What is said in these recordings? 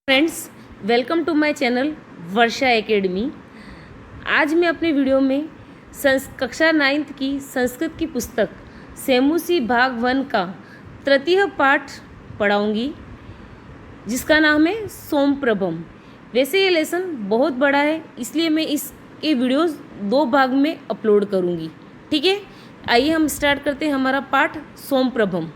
Friends, welcome to my channel Varsha academy. आज मैं अपने वीडियो में कक्षा 9th की संस्कृत की पुस्तक सेमुसी भाग 1 का तृतीय पाठ पढ़ाऊंगी, जिसका नाम है सोमप्रभम। वैसे ये लेसन बहुत बड़ा है, इसलिए मैं इसके वीडियोस 2 भाग में अपलोड करूंगी। ठीक है, आइए हम स्टार्ट करते हैं हमारा पाठ सोमप्रभम।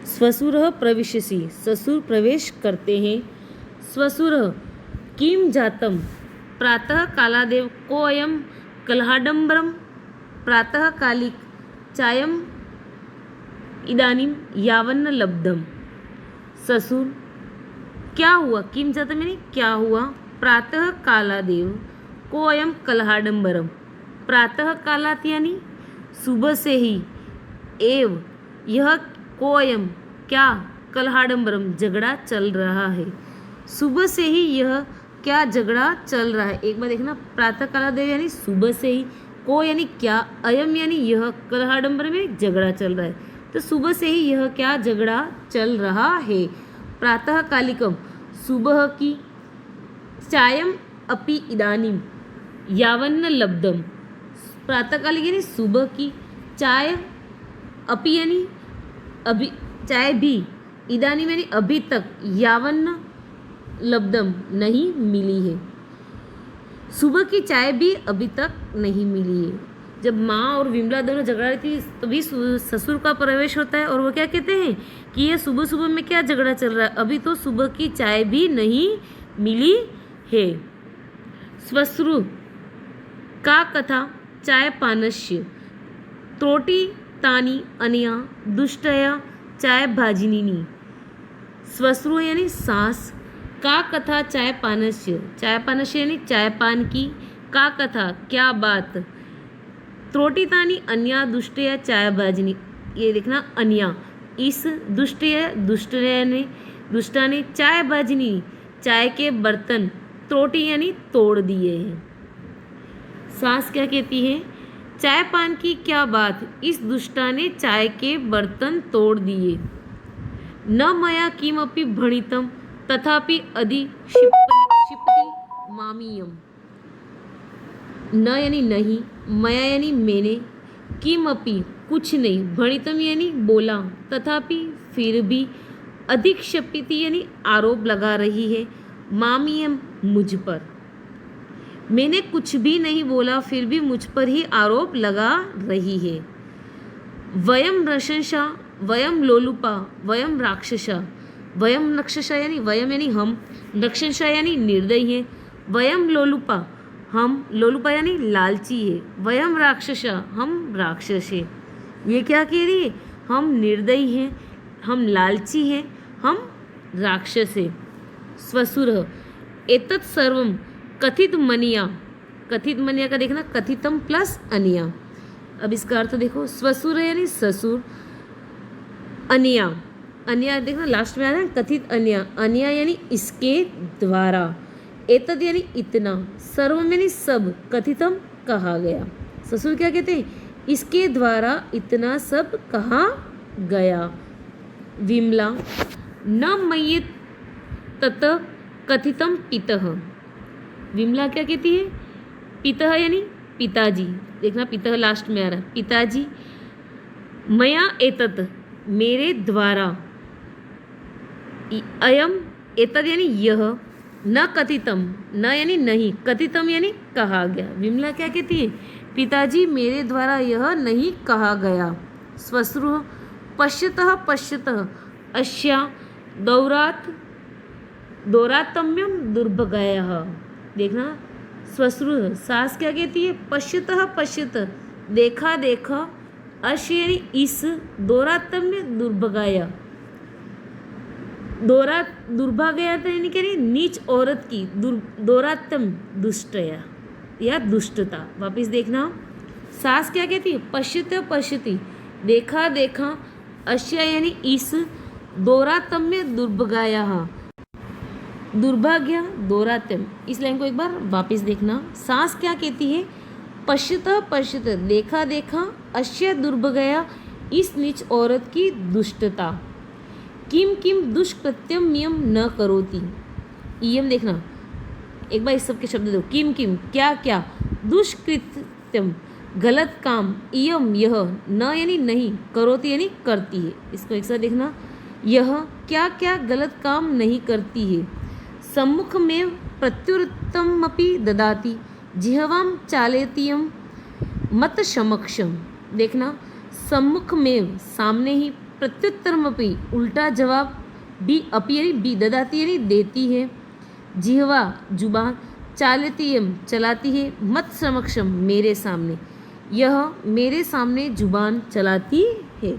स्वसुरः प्रविशसि, ससुर प्रवेश करते हैं। स्वसुरः किं जातम, प्रातः कालादेव कोऽयं कलहाडंबरम, प्रातः कालिक चायम इदानीम यावन्न लब्धम। ससुर क्या हुआ, किं जातम यानी क्या हुआ, प्रातः कालादेव कोऽयं कलहाडंबरम, प्रातः कालात यानी सुबह से ही, एव यह कोयम क्या, कलहाडंबरम झगड़ा चल रहा है। सुबह से ही यह क्या झगड़ा चल रहा है। एक बार देखना, प्रातः कालादेव यानी सुबह से ही, को यानी क्या, अयम यानी यह, कलहाडंबरम में झगड़ा चल रहा है। तो सुबह से ही यह क्या झगड़ा चल रहा है। प्रातः कालिकम सुबह की, चायम अपि इदानीम यावन्न लब्धम, प्रातःकालिक यानी सुबह की, चाय अपि यानी अभी, चाय भी, इदानीम यानी अभी तक, यावन्न लब्धम नहीं मिली है। सुबह की चाय भी अभी तक नहीं मिली है। जब माँ और विमला दोनों झगड़ा रही थी, तभी ससुर का प्रवेश होता है और वो क्या कहते हैं कि ये सुबह सुबह में क्या झगड़ा चल रहा है, अभी तो सुबह की चाय भी नहीं मिली है। स्वश्रु का कथा चाय पानस्य, त्रोटी तानी अनया दुष्टया चाय भाजिनी। स्वश्रु यानी सास, का कथा चाय पानस्य, चाय पानस्य यानी चाय पान की, का कथा क्या बात, त्रोटितानी अन्या दुष्टया चाय भाजिनी। ये देखना, अन्या इस दुष्टा ने चाय भाजिनी चाय के बर्तन, त्रोटी यानी तोड़ दिए हैं। सास क्या कहती है, चाय पान की क्या बात, इस दुष्टा ने चाय के बर्तन तोड़ दिए। न मया किमपि भणितम तथापि अधि क्षिपति मामीयम। न यानी नहीं, मया यानी मैंने, किमपि कुछ नहीं, भणितम यानी बोला, तथापि फिर भी, अधिक्षपिति यानी आरोप लगा रही है, मामीयम मुझ पर, मैंने कुछ भी नहीं बोला फिर भी मुझ पर ही आरोप लगा रही है। वयम रशंसा, वयम लोलुपा, वयम राक्षसा, वयम राक्षसा यानी वयम यानी हम, रक्षंसा यानी निर्दयी है, वयम लोलुपा हम, लोलुपा यानी लालची है, वयम राक्षसा हम राक्षस है। ये क्या कह रही है, हम निर्दयी हैं, हम लालची हैं, हम राक्षस है। स्वसुर एतत् सर्वम कथित मनिया, कथित मनिया का देखना, कथितम प्लस अनिया। अब इसका अर्थ देखो, स्वसुर यानी ससुर, अनिया, अनिया देखना लास्ट में आ रहा है, कथित अनिया, अनिया यानी इसके द्वारा, एतद यानी इतना, सर्वम यानी सब, कथितम कहा गया। ससुर क्या कहते हैं, इसके द्वारा इतना सब कहा गया। विमला न मय्ये तत कथितम पितः, विमला क्या कहती है, पितः यानी पिताजी, देखना पितः लास्ट में आ रहा है, पिताजी, मया एतत् मेरे द्वारा, अयम एतत् यानी यह, न कथितम, न यानी नहीं, कथितम यानी कहा गया। विमला क्या कहती है, पिताजी मेरे द्वारा यह नहीं कहा गया। स्वश्रु पश्यतः पश्यतः अस्या दौरातम्यम दुर्भगयः, देखना स्वश्रु सास क्या कहती है, पश्यतः पश्यतः देखा देखा, अश्य यानी इस, दौरातम्य दुर्भगाया, दुर्भाग्य यानी क्या, नीच औरत की, दौरातम दुष्टया या दुष्टता। वापिस देखना, सास क्या कहती है, पश्यत पश्यति देखा देखा, अश्य यानी इस, दौरातम्य दुर्भगाया, दुर्भाग्य दौरातम। इस लाइन को एक बार वापस देखना, सास क्या कहती है, पश्यत पश्यत देखा देखा, अश्य दुर्भगया इस नीच औरत की दुष्टता। किम किम दुष्कृत्यम इयम न करोति। इयम देखना, एक बार इस सब के शब्द दो। किम किम क्या क्या, दुष्कृत्यम गलत काम, इयम यह, न यानी नहीं, करोति यानी करती है। इसको एक साथ देखना, यह क्या क्या गलत काम नहीं करती है। सम्मुख में प्रत्युत्तरमपि ददाति, जिह्वाम चालयत्यम मत समक्षम। देखना, सम्मुख में सामने ही, प्रत्युत्तरमपि उल्टा जवाब, भी अपि यानी भी, ददाती यानी देती है, जिह्वा जुबान, चालयत्यम चलाती है, मत समक्षम मेरे सामने, यह मेरे सामने जुबान चलाती है।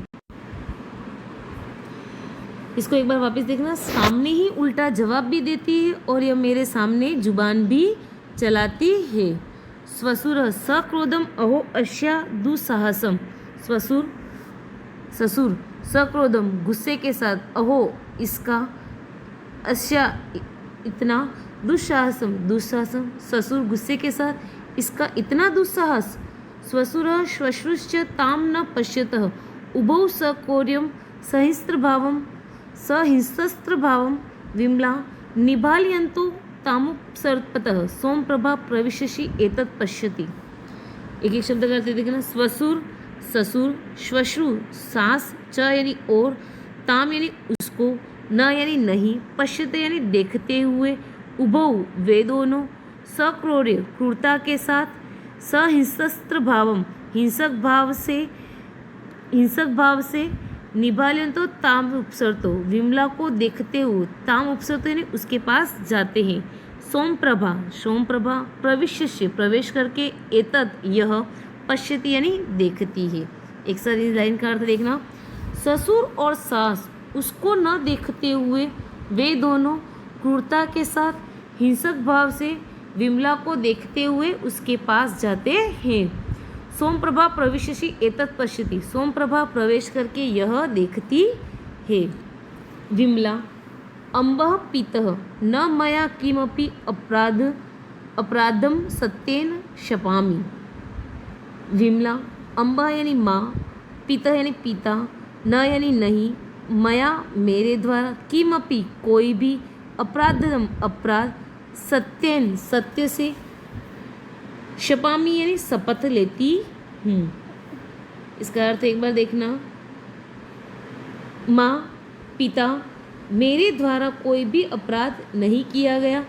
इसको एक बार वापस देखना, सामने ही उल्टा जवाब भी देती है और यह मेरे सामने जुबान भी चलाती है। स्वसुर सक्रोधम अहो अस्या दुस्साहसम। ससुर सक्रोधम गुस्से के साथ, अहो इसका, अस्या इतना, दुस्साहसम ससुर गुस्से के साथ, इसका इतना दुस्साहस। स्वसुर श्वश्रुश्च ताम न पश्यतः, उभौ सकौर्यं सहिंस्रभावं विमला निभालयन्तु तामुपसर्पतः सोमप्रभा प्रविशसि एतत् पश्यति। एक एक शब्द करते देखना, स्वसुर ससुर, श्वश्रु सास, च यानी और, ताम यानी उसको, न यानी नहीं, पश्यते यानी देखते हुए, उभौ वे दोनों, सक्रौर्य क्रूरता के साथ, सहिंस्र भावम हिंसक भाव से, निभालयन्तो ताम उपसरतो विमला को देखते हुए, ताम उपसरतो यानी उसके पास जाते हैं। सोमप्रभा प्रविश्य प्रवेश करके, एतत् यह, पश्यति यानी देखती है। एक साथ इस लाइन का अर्थ देखना, ससुर और सास उसको न देखते हुए, वे दोनों क्रूरता के साथ, हिंसक भाव से विमला को देखते हुए उसके पास जाते हैं। सोमप्रभा प्रविशसि एतत् पश्यति, सोमप्रभा प्रवेश करके यह देखती है। विमला अम्बः पीतः न मया किमपि अपराधम सत्येन क्षपामि। विमला अम्बः यानी माँ, पीतः यानी पिता, न यानी नहीं, मया मेरे द्वारा, किमपि कोई भी, अपराधम अपराध, सत्येन सत्य से, क्षपामि यानी शपथ लेती हूँ। इसका अर्थ एक बार देखना, माँ पिता मेरे द्वारा कोई भी अपराध नहीं किया गया,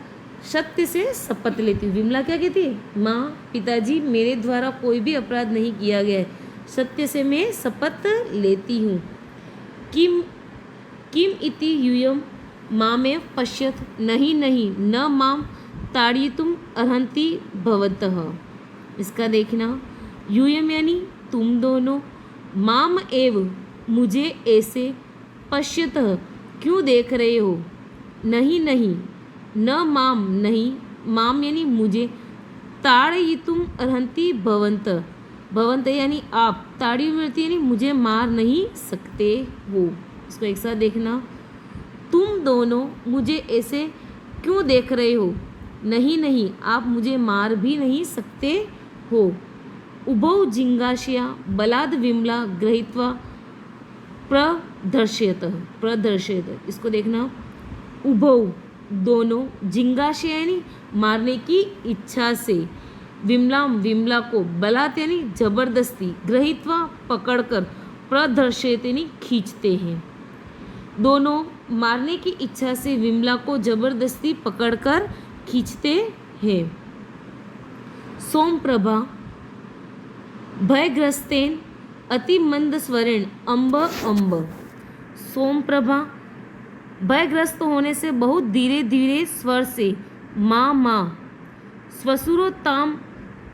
सत्य से शपथ लेती हूँ। विमला क्या कहती है, माँ पिताजी मेरे द्वारा कोई भी अपराध नहीं किया गया है, सत्य से मैं शपथ लेती हूँ। किम इति यूयम माँ में पश्यत, नहीं न माम ताड़यितुम अर्हन्ति भवतः। इसका देखना, यूयम यानी तुम दोनों, माम एव मुझे ऐसे, पश्यतः क्यों देख रहे हो, नहीं न माम नहीं, माम यानी मुझे, ताड़यितुम अर्हन्ति भवंत यानी आप, ताड़यितुम यानी मुझे मार नहीं सकते हो। इसको एक साथ देखना, तुम दोनों मुझे ऐसे क्यों देख रहे हो, नहीं आप मुझे मार भी नहीं सकते हो। उभौ जिंगाशया बलाद विमला गृहीत्वा प्रदर्शयत। इसको देखना, उभौ दोनों, जिंगाशया यानी मारने की इच्छा से, विमला को, बलात् यानी जबरदस्ती, गृहीत्वा पकड़कर, प्रदर्शयत यानी खींचते हैं। दोनों मारने की इच्छा से विमला को जबरदस्ती पकड़कर खींचते हैं। सोमप्रभा भयग्रस्तेन अति मंद स्वरेण अम्ब। सोमप्रभा भयग्रस्त होने से बहुत धीरे धीरे स्वर से, माँ। स्वसुरो ताम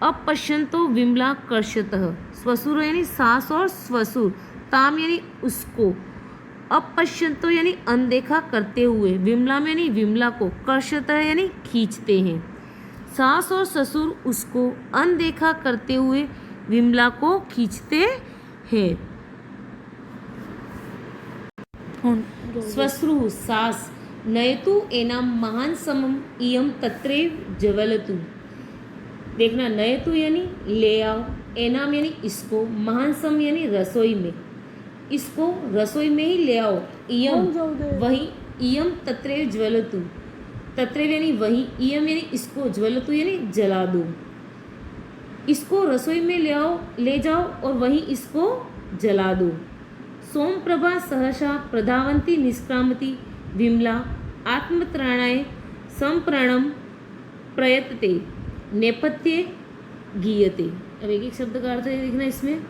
अपश्यंतो विमला कर्षतः। स्वसुरो यानी सास और स्वसुर, ताम यानी उसको, अपश्यंतो यानी अनदेखा करते हुए, विमला में यानी विमला को, कर्षतः यानी खींचते हैं। सास और ससुर उसको अनदेखा करते हुए विमला को खींचते हैं। स्वश्रु सास, नयतु एनाम महान समम इयम तत्रेव जवलतु। देखना, नयतु यानी ले आओ, एनाम यानी इसको, महान सम यानी रसोई में, इसको रसोई में ही ले आओ। इयम वही, इयम तत्रैव ज्वलतु, तत्रैव यानी वही, इयम यानी इसको, ज्वलतु यानी जला दो। इसको रसोई में ले आओ, ले जाओ और वहीं इसको जला दो। सोमप्रभा सहसा प्रधावंती निष्क्रामती विमला आत्मत्राणाय संप्राणम प्रयतते नेपथ्ये गीयते। अब एक एक शब्द का अर्थ देखना इसमें।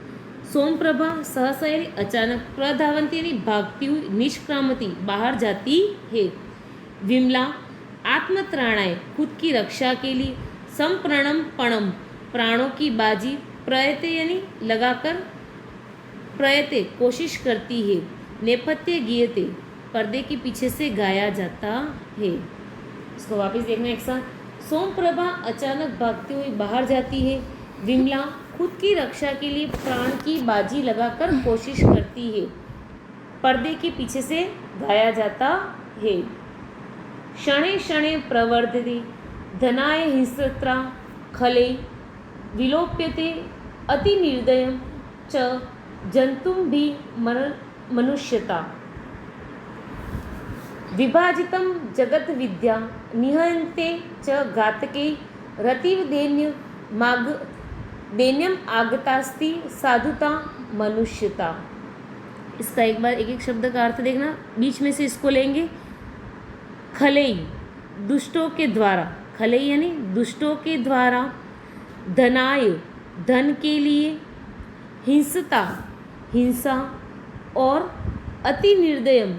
सोमप्रभा सहसा यानी अचानक, प्रधावंती यानी भागती हुई, निष्क्रामती बाहर जाती है, विमला आत्मत्राणाय खुद की रक्षा के लिए, संप्रणम पणम प्राणों की बाजी, प्रयते यानी लगाकर, प्रयते कोशिश करती है, नेपथ्य गीयते पर्दे के पीछे से गाया जाता है। इसको वापस देखना एक साथ। सोमप्रभा अचानक भागती हुई बाहर जाती है, विमला खुद की रक्षा के लिए प्राण की बाजी लगाकर कोशिश करती है, पर्दे के पीछे से गाया जाता है। क्षणे क्षणे प्रवर्धते धनाय हिंसत्रा खले विलोप्यते अति निर्दयम च जंतुम भी मनुष्यता। विभाजितं जगत विद्या निहन्ते च घातके रतिव दैन्यम आगतास्ति साधुता मनुष्यता। इसका एक बार एक एक शब्द का अर्थ देखना, बीच में से इसको लेंगे। खलेई दुष्टों के द्वारा, खलेई यानी दुष्टों के द्वारा, धनाय धन के लिए, हिंसता हिंसा, और अति निर्दयम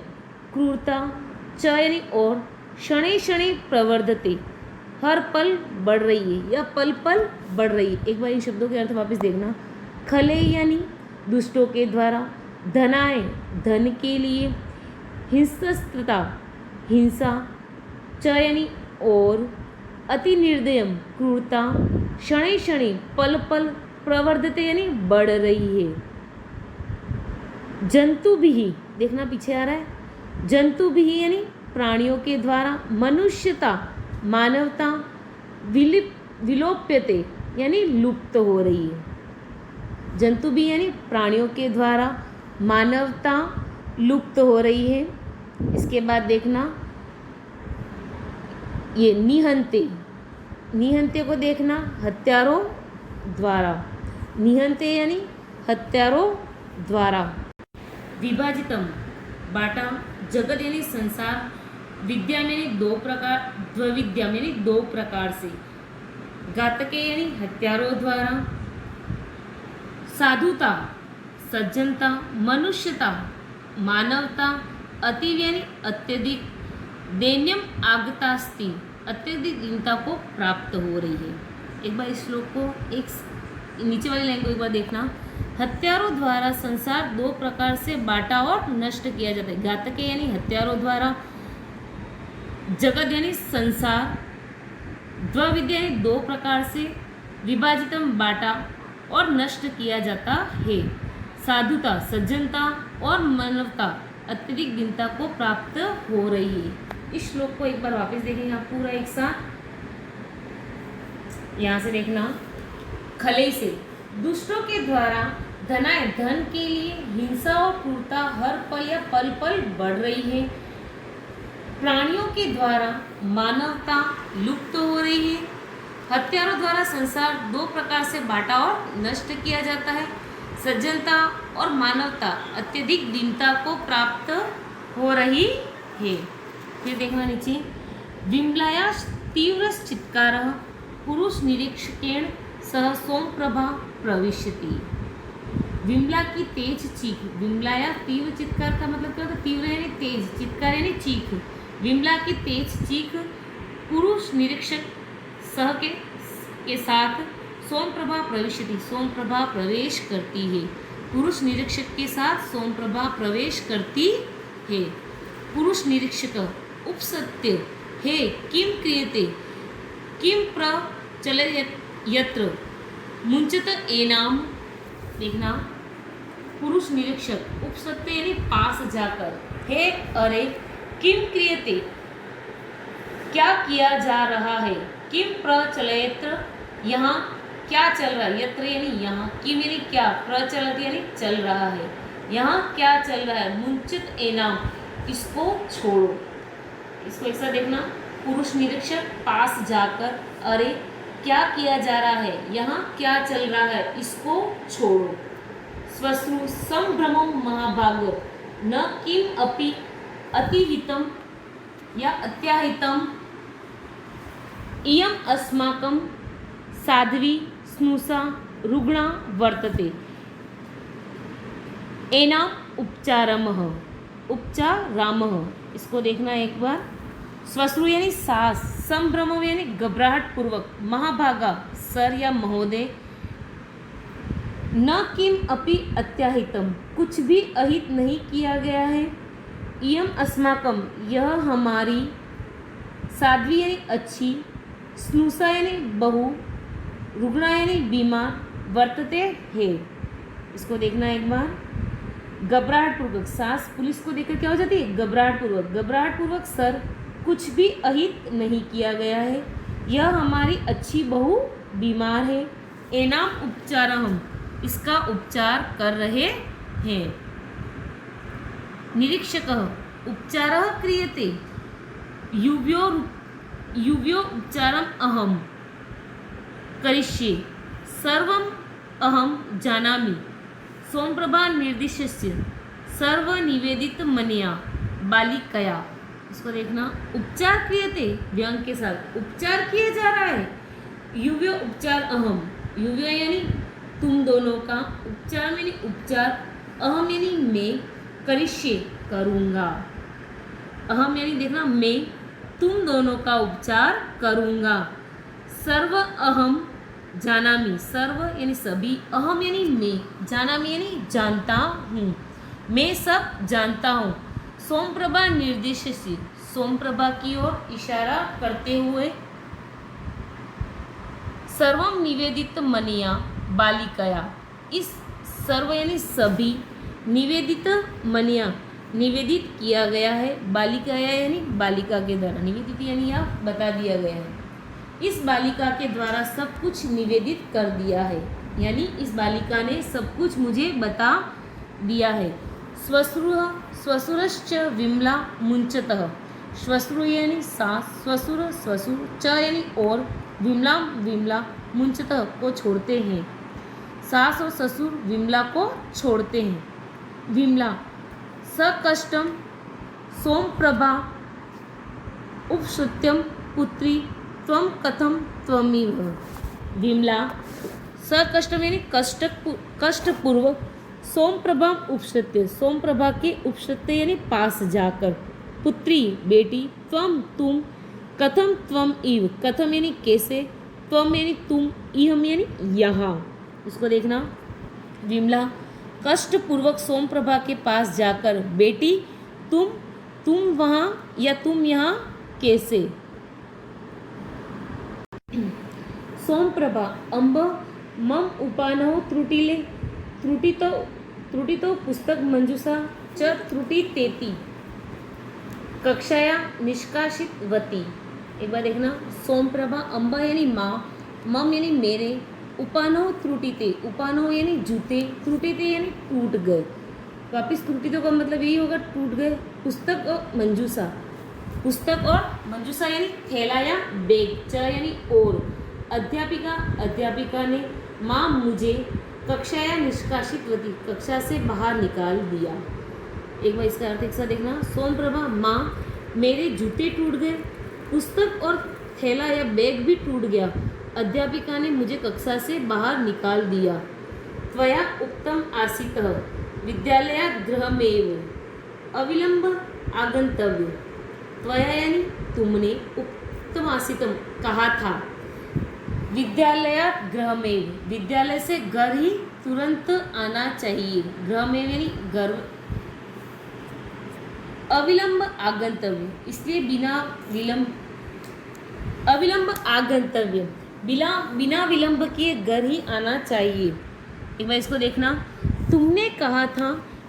क्रूरता, च यानी और, शनै शनै प्रवर्धते हर पल बढ़ रही है या पल पल बढ़ रही है। एक बार इन शब्दों के अर्थ वापस देखना। खले यानी दुष्टों के द्वारा, धनाय धन के लिए, हिंसता हिंसा, च यानी और, अति निर्दयम क्रूरता, शनै शनै पल पल, प्रवर्धते यानी बढ़ रही है। जंतु भी, देखना पीछे आ रहा है, जंतु भी यानी प्राणियों के द्वारा, मनुष्यता मानवता, विलोप्यते यानी लुप्त हो रही है। जंतु भी यानी प्राणियों के द्वारा, मानवता लुप्त हो रही है। इसके बाद देखना ये निहंते, निहंते को देखना हत्यारों द्वारा, निहंते यानी हत्यारों द्वारा। विभाजितम बाटा, जगत यानी संसार, विद्या यानी दो प्रकार, द्विविद्या यानी दो प्रकार से, घातके यानी हत्यारों द्वारा, साधुता सज्जनता, मनुष्यता मानवता, अतीव यानी अत्यधिक, दैन्यम आगतास्ति अत्यधिक दीनता को प्राप्त हो रही है। एक बार इस श्लोक को, एक नीचे वाली लाइन को एक बार देखना। हत्यारों द्वारा संसार दो प्रकार से बांटा और नष्ट किया जाता है। घातके यानी हत्यारों द्वारा, जगत यानी संसार, द्विविद्या यानी दो प्रकार से, विभाजितम बांटा और नष्ट किया जाता है, साधुता सज्जनता और मानवता अत्यधिक दीनता को प्राप्त हो रही है। इस श्लोक को एक बार वापस देखेंगे आप पूरा एक साथ। यहाँ से देखना, खले से दुष्टों के द्वारा, धनाय धन के लिए, हिंसा और क्रूरता हर पल या पल पल बढ़ रही है। प्राणियों के द्वारा मानवता लुप्त हो रही है। हत्यारों द्वारा संसार दो प्रकार से बांटा और नष्ट किया जाता है। सज्जनता और मानवता अत्यधिक दीनता को प्राप्त हो रही है। फिर देखना नीचे, विमलाया तीव्र चित्कार पुरुष निरीक्षकेण सह सोमप्रभा प्रविशति। विमला की तेज चीख, विमलाया तीव्र चित्कार का मतलब क्या होता है? तीव्र यानी तेज, चित्कार यानी चीख। विमला की तेज चीख पुरुष निरीक्षक सह के साथ सोमप्रभा प्रविशति, सोमप्रभा प्रवेश करती है। पुरुष निरीक्षक के साथ सोमप्रभा प्रवेश करती है। पुरुष निरीक्षक उपसत्य हे किम क्रियते किम प्रचलयत यत्र मुंचत एनाम। देखना, पुरुष निरीक्षक उपसत्य यानी पास जाकर, हे अरे, किम क्रियते क्या किया जा रहा है, किम प्रचलयत्र यहाँ क्या चल रहा है, यत्र यानी यहाँ, किम यानी क्या, प्रचलित यानी चल रहा है, यहाँ क्या चल रहा है, मुंचित एनाम, इसको छोड़ो। इसको एक साथ देखना, पुरुष निरीक्षक पास जाकर, अरे क्या किया जा रहा है, यहाँ क्या चल रहा है, इसको छोड़ो। स्वश्रु संभ्रमं महाभागो न किम अपि अतिहितम या अत्याहितम इयम अस्माकं साध्वी स्नुषा रुग्णा वर्तते एनाम उपचारमः, उपचारामः। इसको देखना एक बार। स्वश्रु यानी सास, संभ्रम यानी घबराहट पूर्वक, महाभागा सर या महोदय, न किम अपि अत्याहितम, कुछ भी अहित नहीं किया गया है, इयम अस्माकम, यह हमारी, साध्वी यानी अच्छी, स्नुषा यानी बहू, रुग्णा यानी बीमार, वर्तते है। इसको देखना एक बार। घबराहट पूर्वक, सास पुलिस को देखकर क्या हो जाती है, घबराहट पूर्वक, घबराहट पूर्वक सर, कुछ भी अहित नहीं किया गया है, यह हमारी अच्छी बहू बीमार है, एनाम उपचारहम, इसका उपचार कर रहे हैं। निरीक्षकः उपचारः क्रियते, युव्यो उपचारम अहम करिष्ये, सर्वम अहम जानामि, सोमप्रभा निर्दिश्यस्य सर्वनिवेदित मनया बालिकया। इसको देखना, उपचार क्रियते, व्यंग के साथ उपचार किया जा रहा है, युव्यो उपचार अहम, युव्यो यानी तुम दोनों का, उपचार यानी उपचार, अहम यानी मैं, करिष्ये करूँगा, अहम यानी देखना मैं तुम दोनों का उपचार करूँगा, सर्व अहम जानामि, सर्व यानी सभी, अहम यानी मैं, जानामि यानी जानता हूँ, मैं सब जानता हूँ, सोमप्रभा निर्देशसी, सोमप्रभा की ओर इशारा करते हुए, सर्वम निवेदित मनिया बालिकया, इस सर्व यानी सभी, निवेदित मनिया निवेदित किया गया है, बालिकाया यानी बालिका के द्वारा, निवेदित यानी आप बता दिया गया है, इस बालिका के द्वारा सब कुछ निवेदित कर दिया है, यानी इस बालिका ने सब कुछ मुझे बता दिया है। श्वश्रुः श्वशुरश्च विमला मुंचतः, श्वश्रु यानी सास, श्वशुर श्वशुर, च यानी और, विमला विमला, मुंचतः को छोड़ते हैं, सास और ससुर विमला को छोड़ते हैं। विमला सकष्टम सोमप्रभा उपश्रुत्यम पुत्री त्वम कथम त्वमिव, विमला सकष्टम यानी कष्टपूर्वक, सोमप्रभा उपश्रुत्य, सोमप्रभा के उपश्रुत्य यानी पास जाकर, पुत्री बेटी, त्वम तुम, कथम त्वम इव, कथम यानी कैसे, त्वम यानी तुम, इहम यानी यहाँ। इसको देखना, विमला कष्टपूर्वक सोमप्रभा के पास जाकर, बेटी तुम वहाँ या तुम यहाँ कैसे। सोमप्रभा अम्ब मम उपानहो त्रुटिले, त्रुटितो पुस्तक मंजूषा च त्रुटि तेति कक्षाया निष्कासित वती। एक बार देखना, सोमप्रभा अम्ब यानी माँ, मम यानी मेरे, उपानो त्रुटिते, उपानो यानी जूते, त्रुटिते यानी टूट गए, वापिस त्रुटितों का मतलब यही होगा टूट गए। पुस्तक और मंजूषा, पुस्तक और मंजूषा यानी थैला या बैग, च यानी और, अध्यापिका अध्यापिका ने, माँ मुझे, कक्षा या निष्कासित वती, कक्षा से बाहर निकाल दिया। एक बार इसका अर्थ एक साथ देखना, सोमप्रभा माँ मेरे जूते टूट गए, पुस्तक और थैला या बैग भी टूट गया, अध्यापिका ने मुझे कक्षा से बाहर निकाल दिया। त्वया उक्तम आसीतः विद्यालयात् गृहमेव अविलंब आगंतव्य, त्वया यानी तुमने, उक्तम आसीतम कहा था, विद्यालयात् गृहमेव विद्यालय से घर ही तुरंत आना चाहिए, गृहमेव यानी घर, अविलंब आगंतव्य इसलिए बिना विलंब, अविलंब आगंतव्य बिना विलंब किए घर ही आना चाहिए। एक बार इसको देखना, तुमने कहा था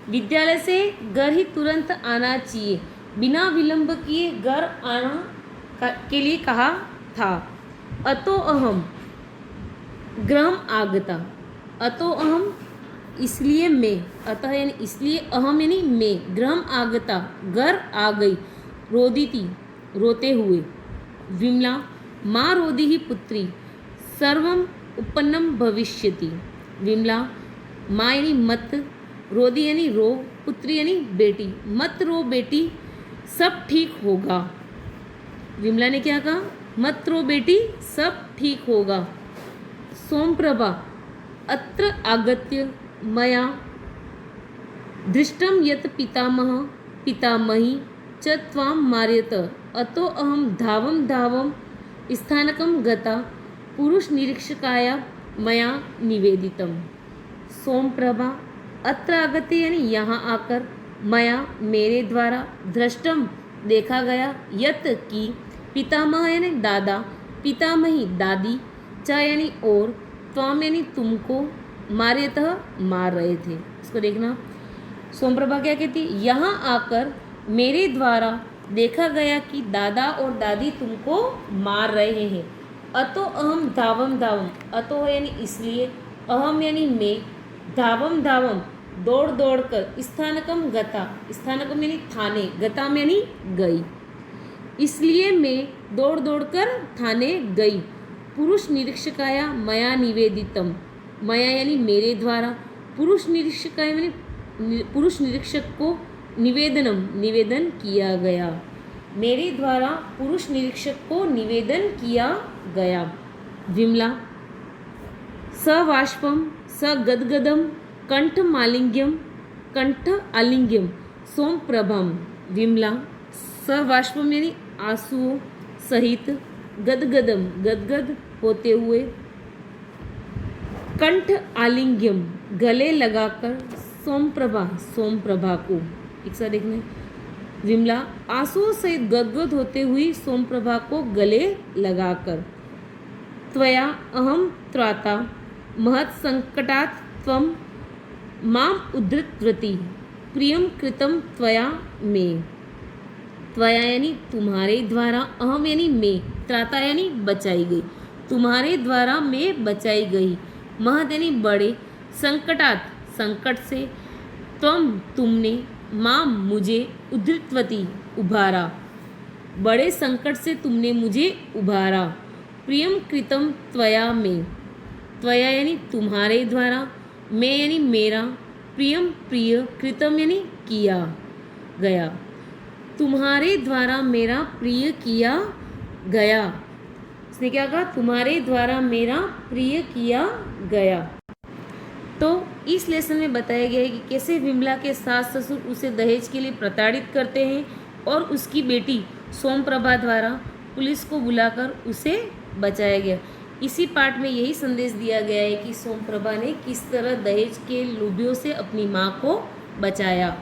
विद्यालय से घर ही तुरंत आना चाहिए, बिना विलंब किए घर आना के लिए कहा था। अतो अहम गृहम आगता, अतो अहम इसलिए मैं, अतः यानी इसलिए, अहम यानी मैं, गृहम आगता घर आ गई, रोदिति रोते हुए, विमला माँ रोदी ही पुत्री, सर्वम उपन्नम भविष्यति। विमला माँ यानी मत, रोदी यानी रो, पुत्री यानी बेटी, मत रो बेटी सब ठीक होगा। विमला ने क्या कहा? मत रो बेटी सब ठीक होगा। सोमप्रभा अत्र आगत्य मया दृष्टं यत् पितामह पितामही च त्वां मार्यत, अतो अहं धावं धावं स्थानकं गता पुरुषनिरीक्षकाय मया निवेदितम। सोमप्रभा अत्र आगत्य यानी यहाँ आकर, मया मेरे द्वारा, दृष्टम देखा गया, यत की, पितामह यानी दादा, पितामही दादी, च यानी और, त्वाम यानी तुमको, मार्यतः मार रहे थे। इसको देखना, सोमप्रभा क्या कहती? यहाँ आकर मेरे द्वारा देखा गया कि दादा और दादी तुमको मार रहे हैं। अतो अहम धावम धावम, अतो यानी इसलिए, अहम यानी मैं, धावम धावम दौड़ दौड़ कर, स्थानकम गता, स्थानकम यानी थाने, गताम यानी गई, इसलिए मैं दौड़ दौड़ कर थाने गई। पुरुष निरीक्षकाया मया निवेदितम, मया यानी मेरे द्वारा, पुरुष निरीक्षकाया यानी पुरुष निरीक्षक को, निवेदनम निवेदन किया गया, मेरे द्वारा पुरुष निरीक्षक को निवेदन किया गया। विमला सवाष्पम सगदगदम कंठ मालिंग्यम कंठ आलिंग्यम सोमप्रभम। विमला सवाष्पम यानी आंसुओं सहित, गदगदम गदगद होते हुए, कंठ आलिंग्यम गले लगाकर, सोमप्रभा सोमप्रभा को, एक साथ देखना, विमला आंसुओं सहित गदगद होते हुई सोमप्रभा को गले लगाकर, त्वया अहम त्राता महत् संकटात् त्वं माम उद्धृतवती, प्रियम कृतम त्वया मे। त्वया यानी तुम्हारे द्वारा, अहम यानी मैं, त्राता यानी बचाई गई, तुम्हारे द्वारा मैं बचाई गई, महत् यानी बड़े, संकटात् संकट से, त्वम तुमने, माँ मुझे, उद्धृतवती उभारा, बड़े संकट से तुमने मुझे उभारा, प्रियम कृतम त्वया में, त्वया यानी तुम्हारे द्वारा, मैं यानी मेरा, प्रियम प्रिय, कृतम यानी किया गया, तुम्हारे द्वारा मेरा प्रिय किया गया। इसने क्या कहा? तुम्हारे द्वारा मेरा प्रिय किया गया। तो इस लेसन में बताया गया है कि कैसे विमला के सास ससुर उसे दहेज के लिए प्रताड़ित करते हैं और उसकी बेटी सोमप्रभा द्वारा पुलिस को बुलाकर उसे बचाया गया। इसी पार्ट में यही संदेश दिया गया है कि सोमप्रभा ने किस तरह दहेज के लोभियों से अपनी माँ को बचाया।